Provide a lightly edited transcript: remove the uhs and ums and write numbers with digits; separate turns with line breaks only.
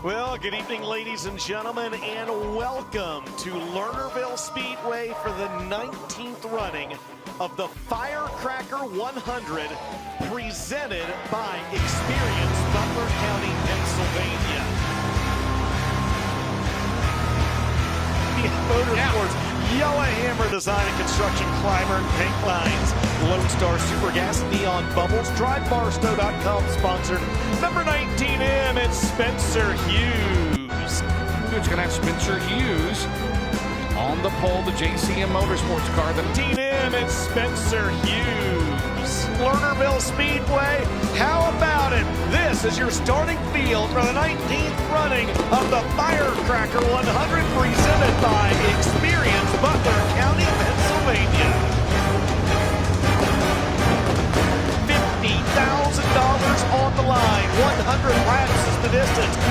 Well, good evening, ladies and gentlemen, and welcome to Lernerville Speedway for the 19th running of the Firecracker 100, presented by Experience Butler County, Pennsylvania. Motorsports, Yellowhammer Design and Construction, Climber and Paint Lines, Lone Star Super Gas, Neon Bubbles, DriveBarstow.com sponsored. Number 19M, it's Spencer Hughes.
It's going to have Spencer Hughes on the pole, the JCM Motorsports car. The
19M, it's Spencer Hughes. Lernerville Speedway, how about it? This is your starting field for the 19th running of the Firecracker 100, presented by Experience Butler County, Pennsylvania. $50,000 on the line, 100 laps is the distance.